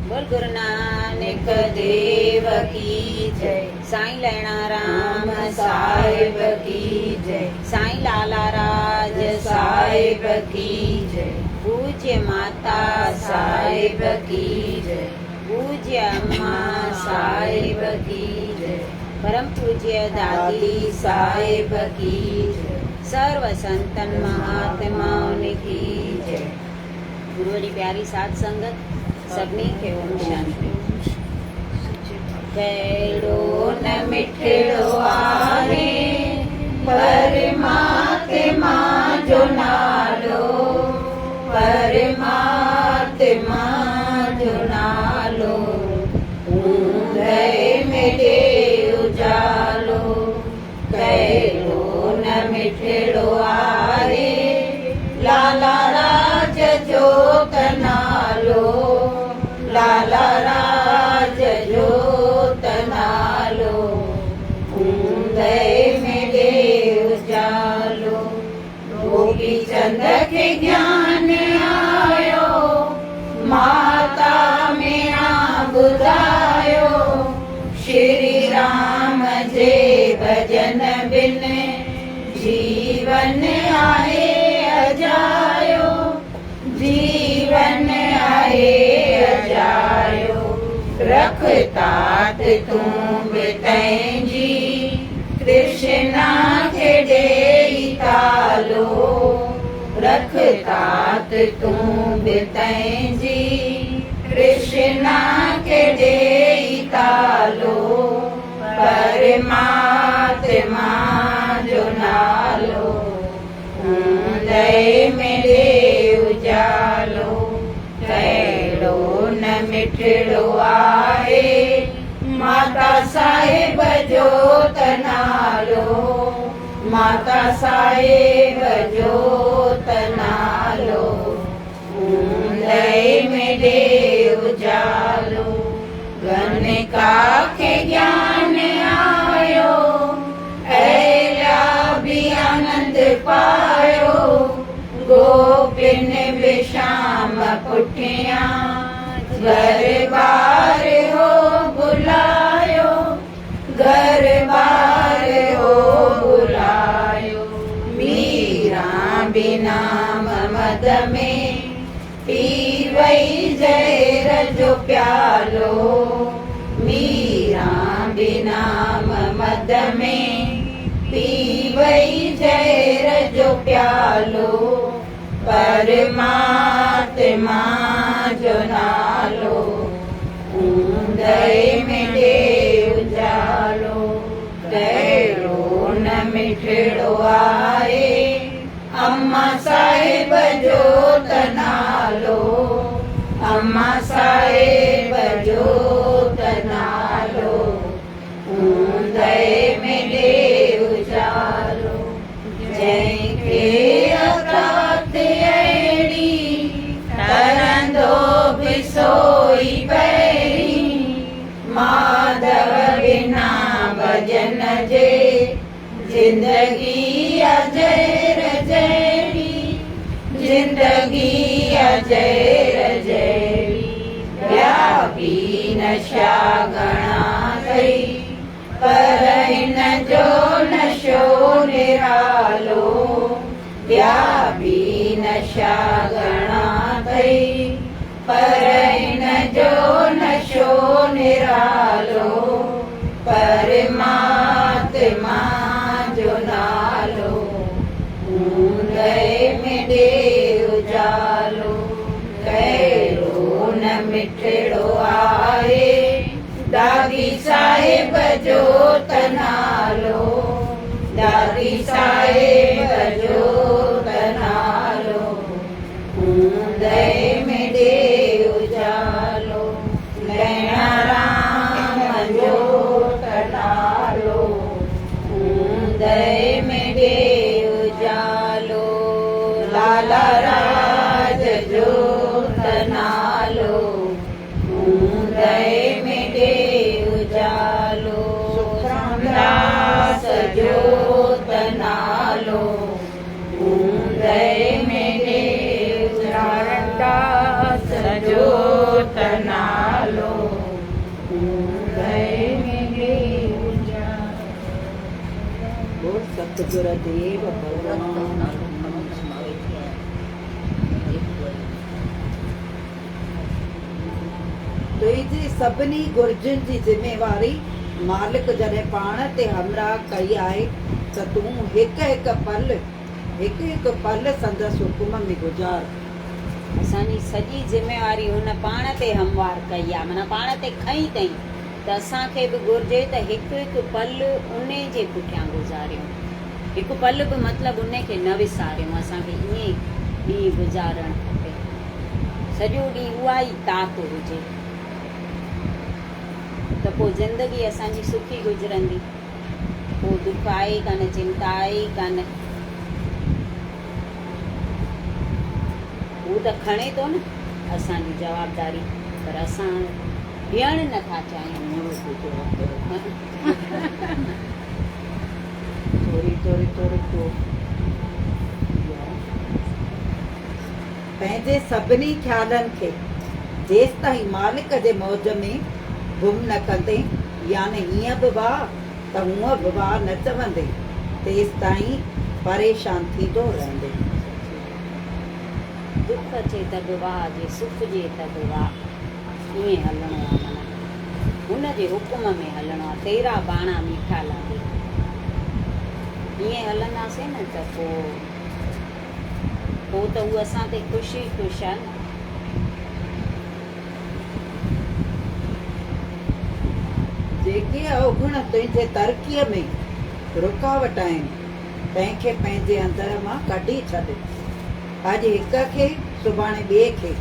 बोल गुरु नानक देव की जय। साईं लैणा राम साहिब की जय। साईं लाला राज साहिब की जय। पूज्य माता साहिब की जय। पूज्य अम्मा साहिब की जय। परम पूज्य दादी साहिब की जय। सर्व संतन महात्माओं की जय। गुरु की प्यारी साध संगत सबनी खे ओम शांति। कहिड़ो न मिठड़ो आहे परमात्मा जो नालो, परमात्मा जो नालो। ऊंदहि में ॾे उजालो। कहिड़ो न मिठड़ो आहे लाला राज जो नालो, लाला राज जो नालो। ऊंदहि में ॾे उजालो। गोपी चंद खे ज्ञान आयो, माता में ॿुधायो। श्री राम जे भजन बिन जीवन आहे अजायो, जीवन आहे अजायो। रख तात तूं बि तंहिंजी कृष्णा खे ॾेई तालो। रख तात तूं बि तंहिंजी कृष्णा खे ॾेई तालो। परमात्मा जो नालो। ऊंदहि में ॾे उजालो। कहिड़ो न मिठड़ो आहे माता साहिब जो नालो, माता साहिब जो नालो। ऊंदहि में ॾे उजालो। गणिका खे ज्ञान आयो, अहिल्या बि आनंद पायो। गोपिन बि श्याम पुठियां घर बार हो बुलायो, घर बार हो बुलायो। मीरा बि नाम मद में पी वई ज़हर जो प्यालो। मीरा बि नाम मद में पी वई ज़हर जो प्यालो। परमात्मा जो नालो। ऊंदहि में ॾे उजालो। कहिड़ो न मिठड़ो आहे अम्मा साहिब जो नालो, अम्मा साहिब जो नालो। ऊंदहि में ॾे उजालो। जंहिंखे अकात अहिड़ी तरंदो बि सोई पहिरीं। माधव बिना भजन जे जिंदगी अजर जहिड़ी, जिंदगी अजर जहिड़ी। ॿिया बि नशा घणा अथई पर हिन जो नशो निरालो। ॿिया बि नशा घणा अथई पर हिन जो नशो निरालो। परमात्मा जो नालो। ऊंदहि में ॾे उजालो। कहिड़ो न मिठड़ो आहे दादी साहिब जो नालो, दादी साहिब जो नालो। ऊंदहि में ॾे उजालो। लैणा राम जो नालो। ऊंदहि में ॾे उजालो। लाला राज जो नालो। ऊंदहि में ॾे उजालो। सुखराम दास जो नालो। सतगुरुदेव भगवान। तुझी सभिनी घुर्जुनि जी ज़िमेवारी मालिक जॾहिं पाण ते हमरा कई आहे त तूं हिकु हिकु पल संदसि हुकुम में गुज़ार। असांजी सॼी ज़िमेवारी हुन पाण ते हमवार कई आहे, माना पाण ते खई अथई, त असांखे बि घुर्जे त हिकु हिकु पल उन जे पुठियां गुज़ारियूं। हिकु पल बि मतिलबु उन खे न विसारियूं, असांखे ईअं ॾींहुं गुज़ारणु खपे। सॼो ॾींहुं उहा ई तात हुजे त पोइ ज़िंदगी असांजी सुखी गुज़रंदी, पोइ दुख आहे कान, चिंता आहे कान। हू त खणे थो न असांजी जवाबदारी, पर असां ॾियणु नथा चाहियूं। पंहिंजे सभिनी ख़्यालनि खे जेसि ताईं मालिक जे मौज में गुम न कंदे, यानी हीअं बि वाह त हूअं बि वाह न चवंदे, तेसि ताईं परेशान थींदो रहंदे। दुख अचे त बि वाह, जे सुख जे त बि वाह, ईअं हलणो आहे। माना हुन जे हुकुम में हलणो आहे। तेरा बाणा मीठा लागे, ईअं हलंदासीं न त पोइ त उहा असां ते ख़ुशी ख़ुशि आहे न। जेके अवगुण तुंहिंजे तरक़ीअ में रुकावट आहिनि, तंहिंखे पंहिंजे अंदर मां कढी छॾ। अॼु हिक खे, सुभाणे ॿिए खे,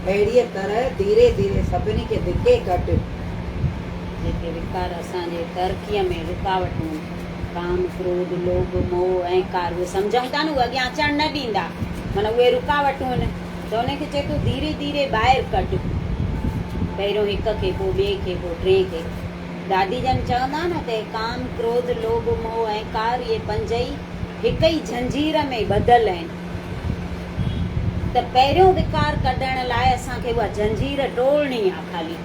अहिड़ीअ तरह धीरे धीरे सभिनी खे धिके कढ। जेके विकार असांजे तरक़ीअ में रुकावटूं, काम, क्रोध, लोभ, मोह, अहंकार, उहे सम्झूं था न, उहे अॻियां अचणु न ॾींदा, माना उहे रुकावटूं आहिनि, त उनखे चए थो धीरे धीरे ॿाहिरि कढ। पहिरियों हिक खे, पोइ ॿिए खे, पोइ टे खे। दादी जन चवंदा न त काम, क्रोध, लोभ, मोह, अहंकार, इहे पंजई हिक ई जंजीर में ॿधल आहिनि। त पहिरियों विकार कढण लाइ असांखे उहा जंजीर टोड़नी आहे खाली,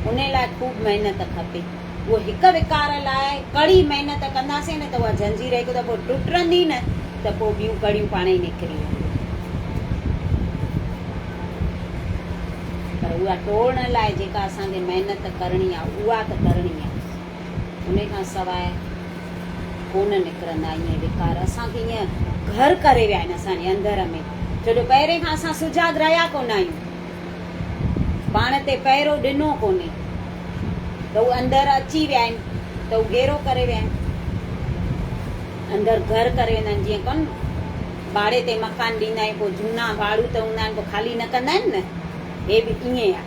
उन लाइ ख़ूब महिनत खपे। उहो हिक विकार लाइ कड़ी महिनत कंदासीं न त उहा जंजीर हिकु दफ़ो टुटंदी न, त पोइ ॿियूं कड़ियूं पाण ई निकिरी वेंदियूं। पर उहा टोड़ण लाइ जेका असांखे महिनत करणी आहे, उहा त करणी आहे। उन खां सवाइ कोन निकिरंदा ईअं विकार। असांखे ईअं घर करे विया आहिनि असांजे अंदर में, छो जो पहिरें खां असां सुजाग रहिया कोन आहियूं, पाण ते पहिरो ॾिनो कोन्हे, त उहे अंदरि अची विया आहिनि, त उहे घेरो करे विया आहिनि, अंदरि घर करे वेंदा आहिनि। जीअं कोन भाड़े ते मकान ॾींदा आहियूं, पोइ झूना भाड़ू त हूंदा आहिनि, पोइ ख़ाली न कंदा आहिनि न, हे बि ईअं आहे।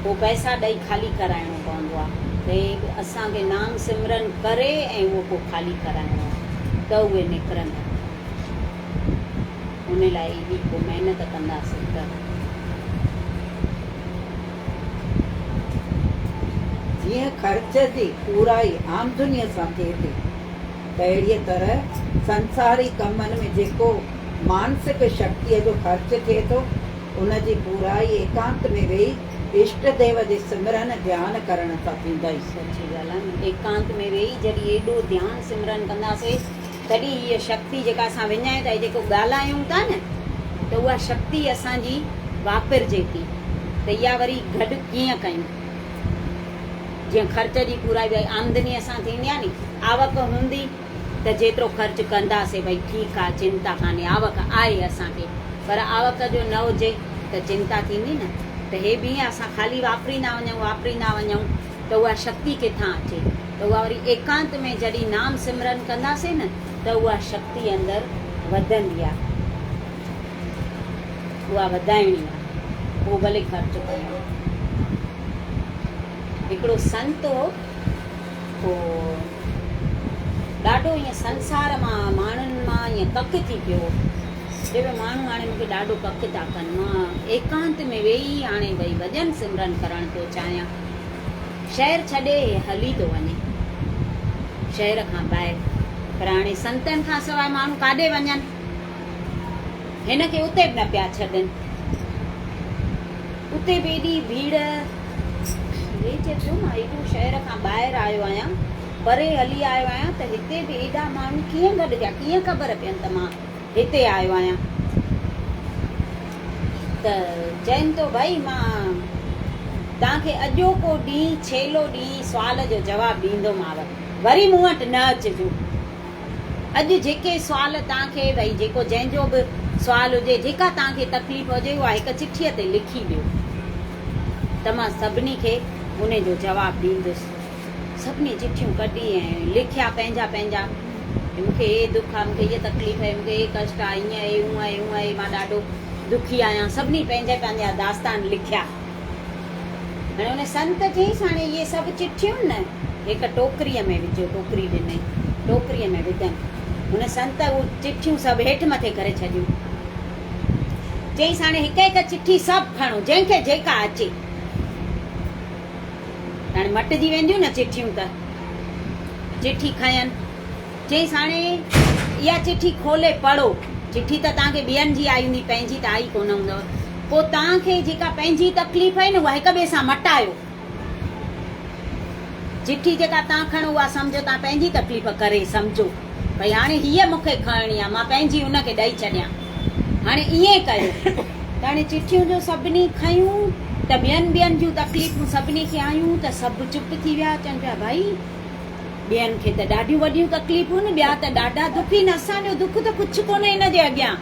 पोइ पैसा ॾेई ख़ाली कराइणो पवंदो आहे, त हे असांखे नाम सिमरन करे ऐं उहो पोइ ख़ाली कराइणो आहे, त उहे निकिरंदा। उन लाइ बि पोइ महिनत कंदासीं त जीअं ख़र्च जी पूराई आमदनीअ सां थिए थी, त अहिड़ीअ तरह संसारी कमनि में जेको मानसिक शक्तिअ जो ख़र्च थिए थो, उन जी पूराई एकांत में वेही इष्ट देव जे सिमरन ध्यानु करण सां थींदई। सची ॻाल्हि आहे न, एकांत में वेही जॾहिं एॾो ध्यानु सिमरन कंदासीं, तॾहिं हीअ शक्ति जेका असां विञायूं था, जेको ॻाल्हायूं था न, त उहा शक्ति असांजी वापिरजे थी। त इहा वरी गॾु कीअं कयूं? जीअं ख़र्च जी पूराई भई आमदनी असां थींदी आहे नी, आवक हूंदी त जेतिरो ख़र्च कंदासीं, भई ठीकु आहे, चिंता कान्हे, आवक आहे असांखे, पर आवक जो न हुजे त चिंता थींदी न। त हे बि असां ख़ाली वापरींदा वञूं त उहा शक्ति किथां अचे? त उहा वरी एकांत में जॾहिं नाम सिमरन कंदासीं न, त उहा शक्ति अंदरि वधंदी आहे, उहा वधाइणी आहे। पोइ भले ख़र्च कयूं। हिकिड़ो संत हो, पोइ ॾाढो ईअं संसार मां, माण्हुनि मां ईअं कक थी पियो, जे भई माण्हू हाणे मूंखे ॾाढो कक था कनि, मां एकांत में वेही हाणे भई भॼन सिमरन करणु थो चाहियां। शहर छॾे हली थो वञे, शहर खां ॿाहिरि, पर हाणे संतनि खां सवाइ माण्हू काॾे वञनि, हिन खे उते बि न पिया छॾनि। उते बि एॾी भीड़, हे चए पियो मां हेॾो शहर खां ॿाहिरि आयो आहियां, परे हली आयो आहियां त हिते बि एॾा माण्हू कीअं गॾु थिया, कीअं ख़बर पयनि त मां हिते आयो आहियां। त चवनि थो भाई मां तव्हांखे अॼोको ॾींहुं छेलो ॾींहुं सुवाल जो जवाबु ॾींदोमांव, वरी मूं वटि न अचिजो। अॼु जेके सुवाल तव्हांखे भई जेको जंहिंजो बि सुवाल हुजे, जेका तव्हांखे तकलीफ़ हुजे, उहा हिकु चिठीअ ते लिखी ॾियो त मां सभिनी खे उन जो जवाबु ॾींदुसि। सभिनी चिठियूं कढी ऐं लिखिया पंहिंजा पंहिंजा, मूंखे हे दुख आहे, मूंखे हीअ तकलीफ़ आहे, मूंखे हे कष्ट आहे, ईअं आहे, हूअं आहे, हूअं आहे, मां ॾाढो दुखी आहियां। सभिनी पंहिंजा पंहिंजा दास्तान लिखिया। हाणे हुन संत चईंसि हाणे इहे सभु चिठियूं न हिकु टोकरीअ में विझो, टोकरी ॾिनई, टोकरीअ में विधनि। हुन संत उहे चिठियूं सभु हेठि मथे करे छॾियूं। चईंसि हाणे हिकु हिकु चिठी सभु खणो, जंहिंखे जेका अचे। हाणे मटिजी वेंदियूं न चिठियूं, त चिठी खयनि। चईंसि हाणे इहा चिठी खोले पढ़ो। चिठी त तव्हांखे ॿियनि जी आई हूंदी, पंहिंजी त आई कोन हूंदव। पोइ तव्हांखे जेका पंहिंजी तकलीफ़ आहे न, उहा हिक ॿिए सां मटायो। चिठी जेका तव्हां खणो उहा सम्झो तव्हां पंहिंजी तकलीफ़ करे सम्झो, भई हाणे हीअ मूंखे खणणी आहे, मां पंहिंजी हुनखे ॾेई छॾियां। हाणे ईअं कयो। त हाणे चिठियूं जो सभिनी खयूं त ॿियनि जूं तकलीफ़ूं सभिनी खे आयूं त सभु चुप थी विया। चवनि पिया भाई ॿियनि खे त ॾाढियूं वॾियूं तकलीफ़ूं न, ॿिया त ॾाढा दुखी न, असांजो दुख त कुझु कोन्हे हिन जे अॻियां,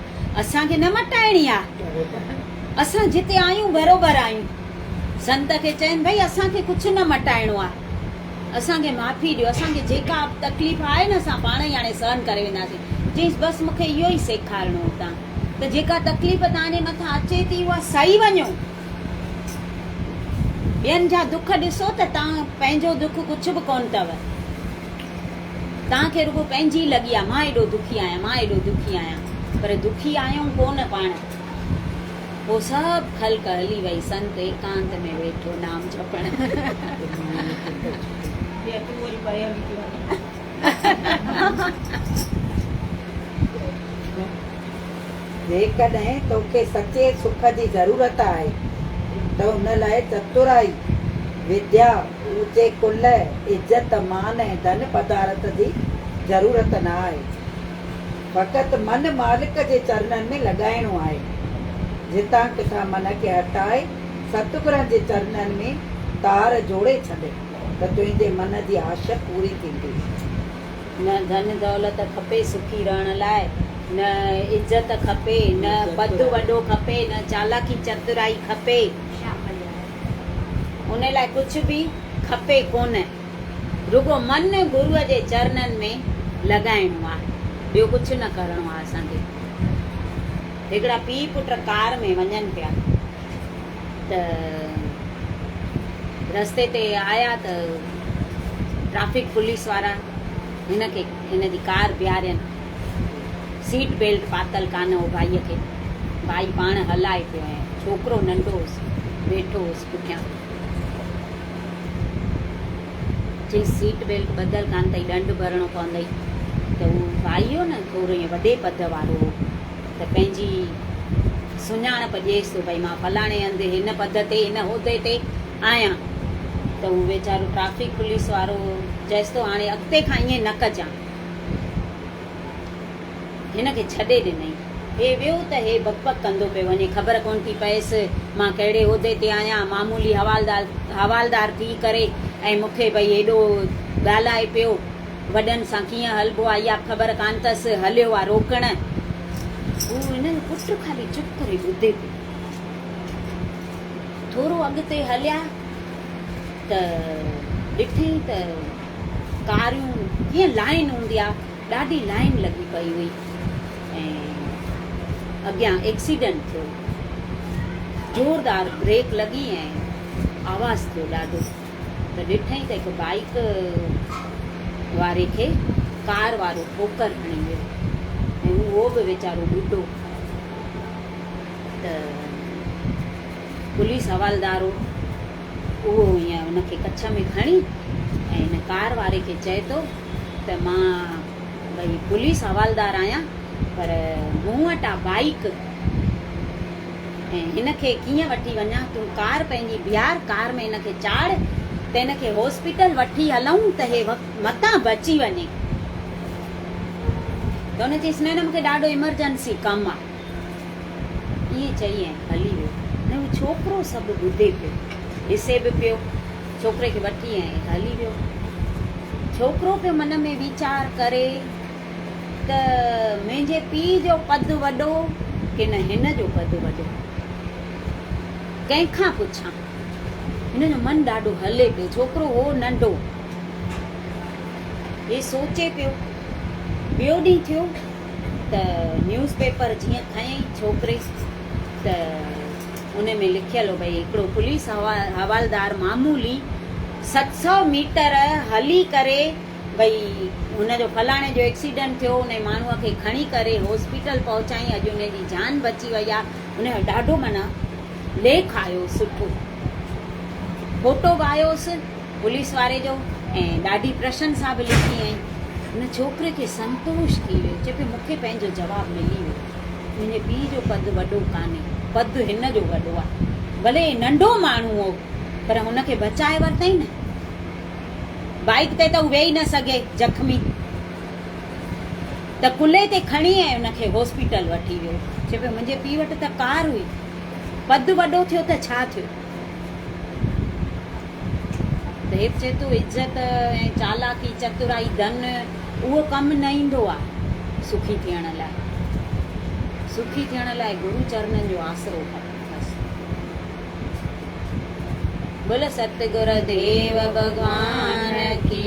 असांखे न मटाइणी आहे, असां जिते आहियूं बराबरि आहियूं। संत खे चवनि भई असांखे कुझु न मटाइणो आहे, असांखे माफ़ी ॾियो, असांखे जेका तकलीफ़ आहे न असां पाण ई हाणे सहन करे वेंदासीं। चईंसि बसि मूंखे इहो ई सेखारिणो हुतां त जेका तकलीफ़ तव्हांजे मथां अचे थी उहा सही वञो। ॿियनि जा दुख ॾिसो त तव्हां पंहिंजो दुख कुझु बि कोन अथव, तव्हांखे रुगो पंहिंजी लॻी आहे, मां एॾो दुखी आहियां, मां एॾो दुखी आहियां, पर दुखी आहियूं कोन पाण। पोइ सभु ख़ल्क हली वई, संत एकांत में वेठो नाम जपण। जेकॾहिं तोखे सचे सुख जी ज़रूरत आहे त हुन लाइ चतुराई, विद्या, ऊचे कुल, इज़त मान ऐं धन पदार्थ जी ज़रूरत न आहे। फ़क़ति मन मालिक जे चरणनि में लॻाइणो आहे। जितां किथां मन खे हटाए सतगुरनि जे चरणनि में तार जोड़े छॾे त तुंहिंजे मन जी आश पूरी थींदी। न धन दौलत खपे सुखी रहण लाइ, न इज़त खपे, न पद वॾो खपे, न चालाकी चतुराई खपे, उन लाइ कुझु बि खपे कोन। रुगो मन गुरूअ जे चरणनि में लॻाइणो आहे, ॿियो कुझु न करिणो आहे असांखे। हिकिड़ा पीउ पुट कार में वञनि पिया त रस्ते ते आया त ट्रैफिक पुलिस वारा हिन जी कार बीहारियनि। सीट बेल्ट पातल कान हो भाईअ खे, भाई पाण हलाए पियो ऐं छोकिरो नंढो होसि वेठो होसि पुठियां। चई सीट बेल्ट ॿधल कान अथई, ॾंढ भरणो पवंदई। त उहो भाई हो न थोरो ईअं वॾे पद वारो हो, त पंहिंजी सुञाणप ॾिएसि थो, भई मां फलाणे हंधि हिन पद ते हिन उहिदे ते आहियां। त उहो वीचारो ट्रैफिक पुलिस वारो चएसि थो हाणे अॻिते खां ईअं न कजां, हिनखे छॾे ॾिनई। हे वियो त हे बकबक कंदो पियो वञे, ख़बर कोन थी पएसि मां कहिड़े उहिदे ते आहियां, मामूली हवालदार थी करे ऐं मूंखे भई एॾो ॻाल्हाए पियो, वॾनि सां कीअं हलिबो आहे इहा ख़बर कान अथसि, हलियो आहे रोकण। उहो हिननि पुटु ख़ाली चुप करे ॿुधे पियो। थोरो अॻिते हलिया त ॾिठी त कारियूं कीअं लाइन हूंदी आहे, ॾाढी लाइन लॻी पई हुई ऐं अॻियां एक्सीडेंट थियो। ज़ोरदार ब्रेक लॻी ऐं आवाज़ थियो ॾाढो। त ॾिठई त हिकु बाइक वारे खे कार वारो ठोकर हणी वियो ऐं उहो बि वीचारो ॿुढो। त पुलिस हवालदार उहो ईअं हुनखे कच्छ में खणी ऐं हिन कार वारे खे चए थो त मां भई पुलिस हवालदार आहियां, पर मूं वटि आहे बाइक ऐं हिनखे कीअं वठी वञा, तूं कार पंहिंजी बीहार, कार में हिनखे चाढ़ त हिनखे हॉस्पिटल वठी हलूं त हे मतां बची वञे। त हुन चयईंसि न मूंखे ॾाढो इमरजेंसी कमु आहे, ईअं चई ऐं हली वियो। न उहो छोकिरो सभु ॿुधे पियो, ॾिसे बि पियो, छोकिरे खे वठी ऐं हली वियो। छोकिरो पियो मन में वीचार करे त मुंहिंजे पीउ जो पद वॾो की न हिन जो पद वॾो, कंहिंखां पुछां। हिन जो मन ॾाढो हले पियो, छोकिरो हो नंढो, हे सोचे पियो। ॿियो ॾींहुं थियो त न्यूज़ पेपर जीअं खयईं छोकिरे त उन में लिखियलु हो भई हिकिड़ो पुलिस हवालदार मामूली 700 मीटर हली करे भई हुनजो फलाणे जो एक्सीडेंट थियो, उन माण्हूअ खे खणी करे हॉस्पिटल पहुचाई, अॼु उनजी जान बची वई आहे। उनजो ॾाढो माना लेख आयो सुठो, फोटो बि आयोसि पुलिस वारे जो ऐं ॾाढी प्रशंसा बि लिखी ऐं हुन छोकिरे खे संतोष थी वियो। चए पियो मूंखे पंहिंजो जवाबु मिली वियो, मुंहिंजे पीउ जो पद वॾो कान्हे, पद हिन जो वॾो आहे। भले नंढो माण्हू हो पर हुनखे बचाए वरितई न। बाइक ते त हू वेही न सघे जख्मी, त कुल्हे ते खणी ऐं हुनखे हॉस्पिटल वठी वियो। चए पियो मुंहिंजे पीउ वटि त कार हुई, पद वॾो थियो त छा थियो। त हे चए थो इज़त ऐं चालाकी चतुराई धन उहो कमु न ईंदो आहे सुखी थियण लाइ। सुखी थियण लाइ गुरु चरणनि जो आसरो खपे बसि। बोल सतगुरु देव भगवान की